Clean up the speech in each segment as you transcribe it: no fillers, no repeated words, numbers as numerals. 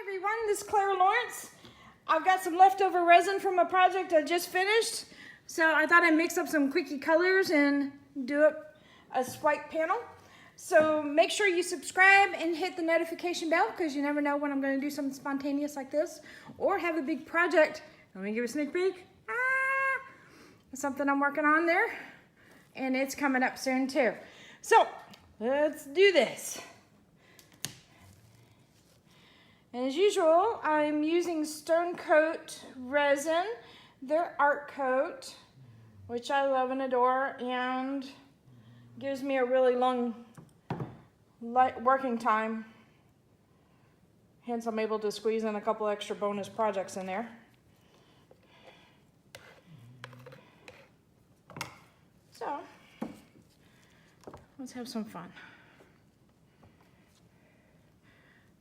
Everyone, this is Clara Lawrence. I've got some leftover resin from a project I just finished, so I thought I'd mix up some quickie colors and do a swipe panel. So make sure you subscribe and hit the notification bell because you never know when I'm going to do something spontaneous like this or have a big project. Let me give you a sneak peek. Something I'm working on there, and it's coming up soon too. So let's do this. And as usual, I'm using Stone Coat resin, their art coat, which I love and adore, and gives me a really long working time. Hence, I'm able to squeeze in a couple extra bonus projects in there. So, let's have some fun.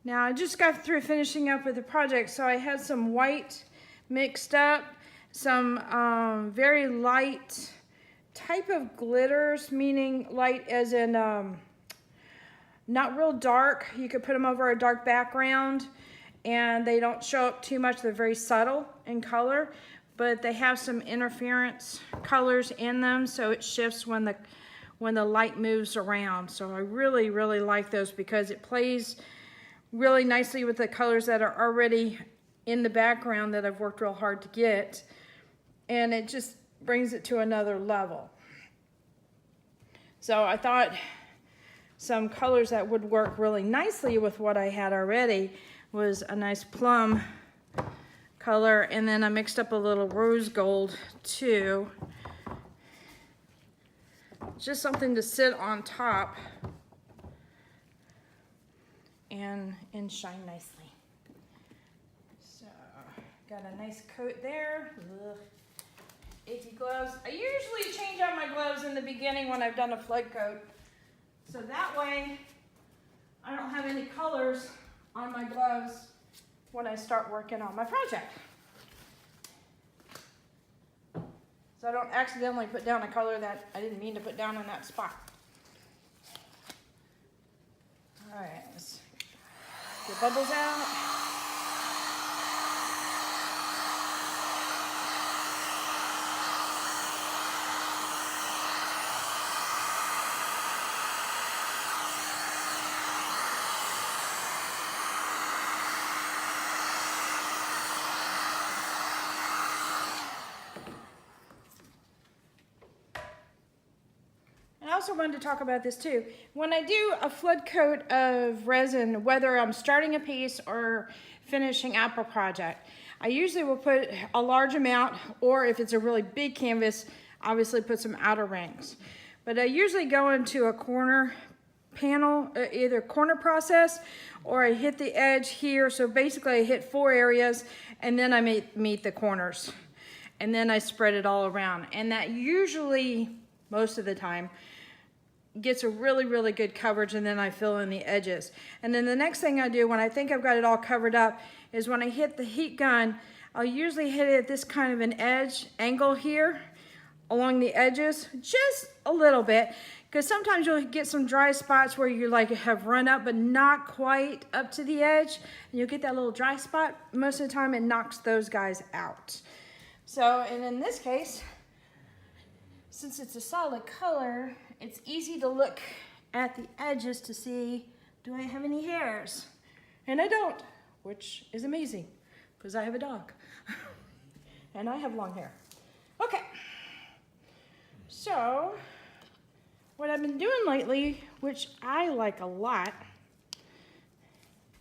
Now I just got through finishing up with the project, so I had some white mixed up, some very light type of glitters, meaning light as in not real dark. You could put them over a dark background and they don't show up too much. They're very subtle in color, but they have some interference colors in them, so it shifts when the light moves around. So I really like those because it plays really nicely with the colors that are already in the background that I've worked real hard to get, and it just brings it to another level. So I thought some colors that would work really nicely with what I had already was a nice plum color, and then I mixed up a little rose gold too. Just something to sit on top and shine nicely. So, got a nice coat there. Ugh. Icky gloves. I usually change out my gloves in the beginning when I've done a flood coat. So that way, I don't have any colors on my gloves when I start working on my project. So I don't accidentally put down a color that I didn't mean to put down in that spot. All right, let's get bubbles out. I also wanted to talk about this too. When I do a flood coat of resin, whether I'm starting a piece or finishing up a project, I usually will put a large amount, or if it's a really big canvas, obviously put some outer rings. But I usually go into a corner panel, either corner process, or I hit the edge here. So basically I hit 4 areas and then I meet the corners. And then I spread it all around. And that usually, most of the time, gets a really good coverage, and then I fill in the edges. And then the next thing I do when I think I've got it all covered up is when I hit the heat gun, I'll usually hit it at this kind of an edge angle here along the edges, just a little bit, because sometimes you'll get some dry spots where you like have run up but not quite up to the edge, and you'll get that little dry spot. Most of the time it knocks those guys out. So, and in this case, since it's a solid color, it's easy to look at the edges to see, do I have any hairs? And I don't, which is amazing because I have a dog and I have long hair. Okay, so what I've been doing lately, which I like a lot,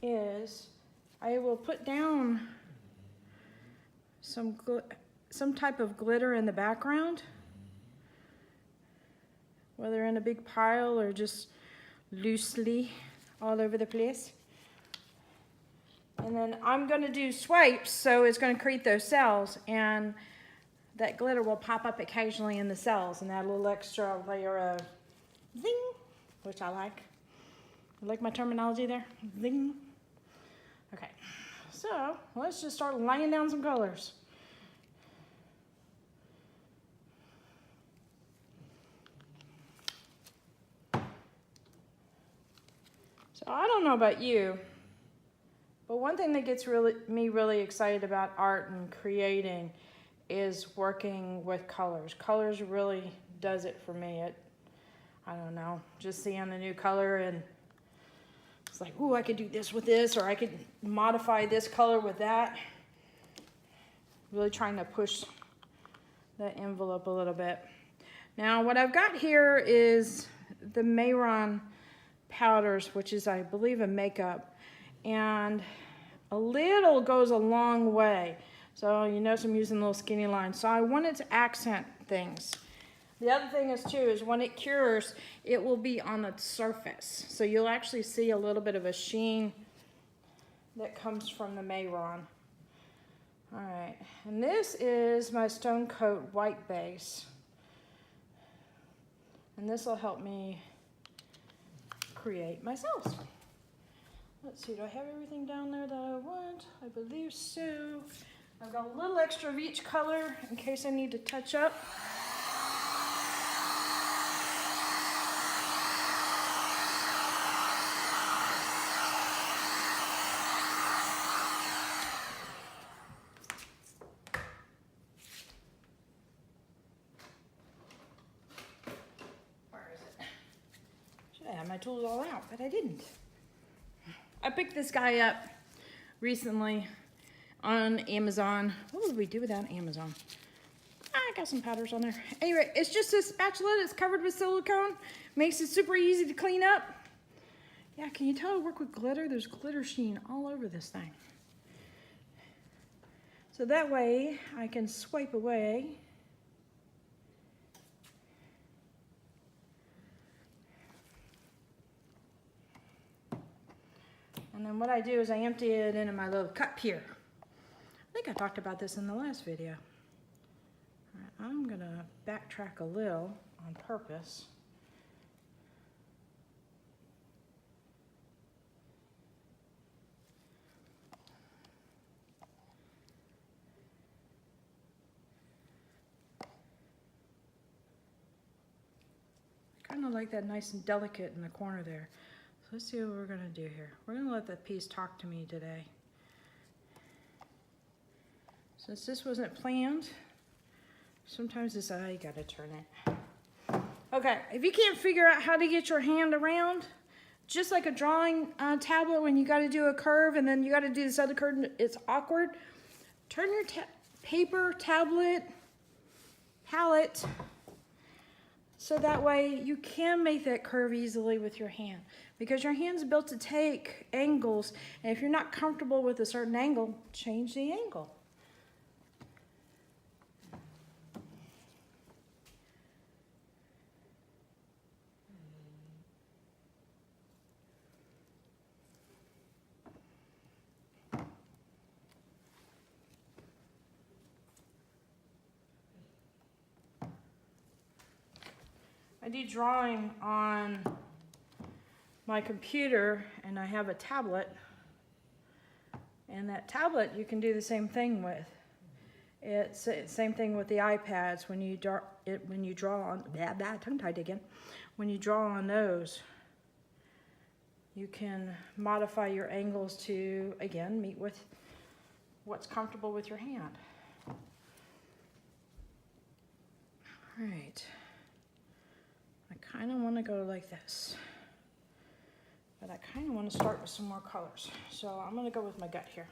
is I will put down some type of glitter in the background, whether in a big pile or just loosely all over the place. And then I'm going to do swipes, so it's going to create those cells, and that glitter will pop up occasionally in the cells and add a little extra layer of zing, which I like. You like my terminology there? Zing. Okay, so let's just start laying down some colors. So I don't know about you, But one thing that gets me really excited about art and creating is working with colors. Colors really does it for me. I don't know, just seeing a new color and it's like, ooh, I could do this with this, or I could modify this color with that. Really trying to push the envelope a little bit. Now what I've got here is the Mayron powders, which is, I believe, a makeup. And a little goes a long way. So you notice I'm using little skinny lines. So I wanted to accent things. The other thing is too, is when it cures, it will be on the surface. So you'll actually see a little bit of a sheen that comes from the Mayron. All right, and this is my Stone Coat white base. And this will help me create myself. Let's see, do I have everything down there that I want? I believe so. I've got a little extra of each color in case I need to touch up. I had my tools all out, but I didn't. I picked this guy up recently on Amazon. What would we do without Amazon? I got some powders on there. Anyway, it's just a spatula that's covered with silicone. Makes it super easy to clean up. Yeah, can you tell I work with glitter? There's glitter sheen all over this thing. So that way I can swipe away. And then what I do is I empty it into my little cup here. I think I talked about this in the last video. All right, I'm gonna backtrack a little on purpose. I kind of like that nice and delicate in the corner there. So let's see what we're gonna do here. We're gonna let that piece talk to me today. Since this wasn't planned, sometimes this eye, you gotta turn it. Okay, if you can't figure out how to get your hand around, just like a drawing tablet when you gotta do a curve and then you gotta do this other curve, it's awkward. Turn your paper, tablet, palette, so that way you can make that curve easily with your hand. Because your hand's built to take angles, and if you're not comfortable with a certain angle, change the angle. I do drawing on my computer and I have a tablet, and that tablet you can do the same thing with. It's the same thing with the iPads. When you draw on tongue-tied again. When you draw on those, you can modify your angles to, again, meet with what's comfortable with your hand. All right. I kind of want to go like this, but I kind of want to start with some more colors. So I'm going to go with my gut here.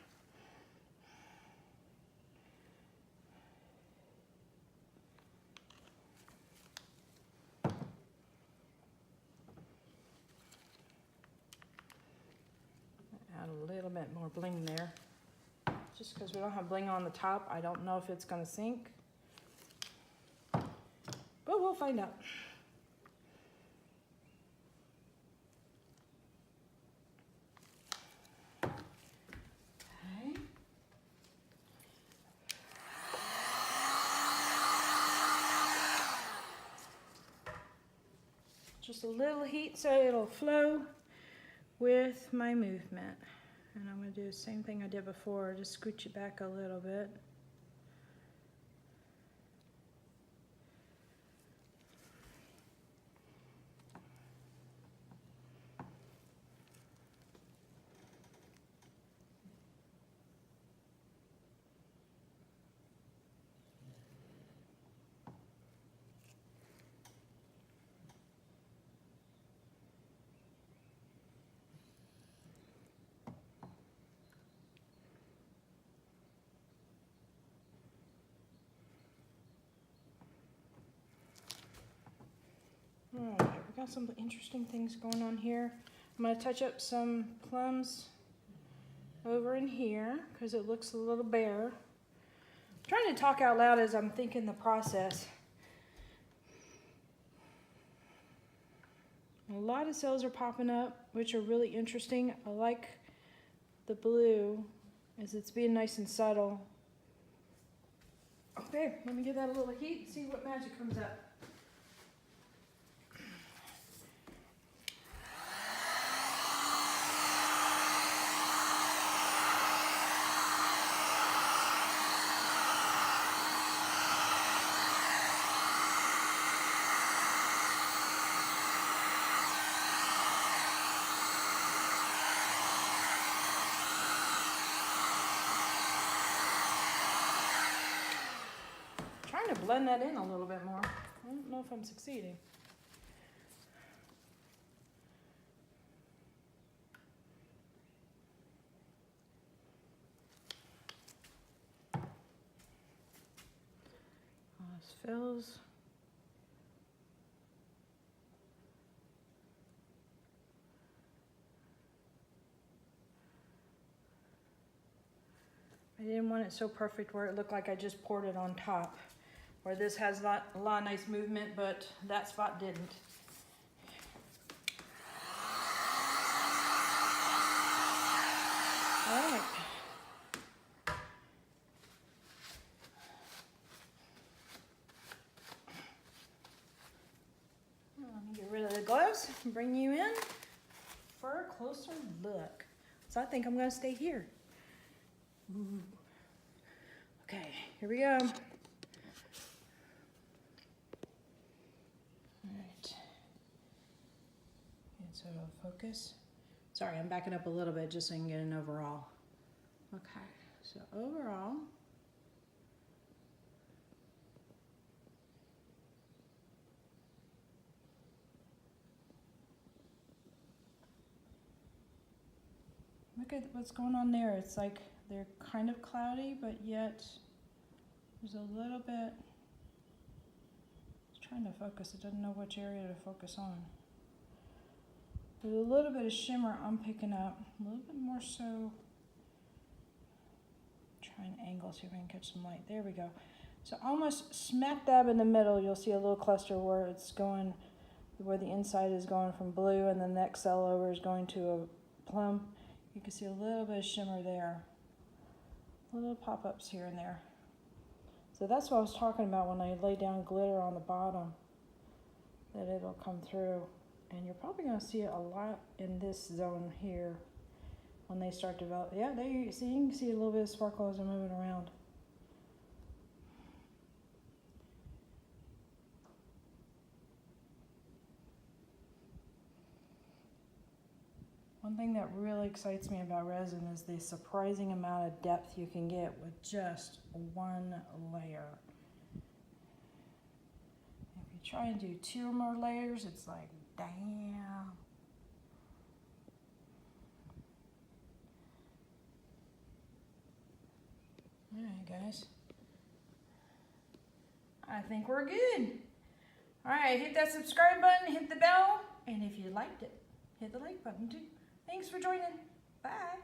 Add a little bit more bling there. Just because we don't have bling on the top, I don't know if it's going to sink, but we'll find out. Just a little heat so it'll flow with my movement. And I'm going to do the same thing I did before, just scooch it back a little bit. got some interesting things going on here. I'm going to touch up some plums over in here because it looks a little bare. I'm trying to talk out loud as I'm thinking the process. A lot of cells are popping up, which are really interesting. I like the blue as it's being nice and subtle. Okay, let me give that a little heat and see what magic comes up. Trying to blend that in a little bit more. I don't know if I'm succeeding. This fills. I didn't want it so perfect where it looked like I just poured it on top. Where this has a lot of nice movement, but that spot didn't. All right. Let me get rid of the gloves and bring you in for a closer look. So I think I'm going to stay here. Ooh. Okay, here we go. So focus. Sorry, I'm backing up a little bit just so I can get an overall. Okay, so overall. Look at what's going on there. It's like they're kind of cloudy, but yet there's a little bit. It's trying to focus. It doesn't know which area to focus on. There's a little bit of shimmer I'm picking up, a little bit more so. Try an angle, see if I can catch some light. There we go. So almost smack dab in the middle, you'll see a little cluster where it's going, where the inside is going from blue and the next cell over is going to a plum. You can see a little bit of shimmer there. Little pop-ups here and there. So that's what I was talking about when I lay down glitter on the bottom, that it'll come through. And you're probably going to see it a lot in this zone here when they start to develop. Yeah, there you see, you can see a little bit of sparkle as they're moving around. One thing that really excites me about resin is the surprising amount of depth you can get with just one layer. If you try and do 2 or more layers, it's like, damn. All right, guys. I think we're good. All right, hit that subscribe button, hit the bell, and if you liked it, hit the like button too. Thanks for joining. Bye.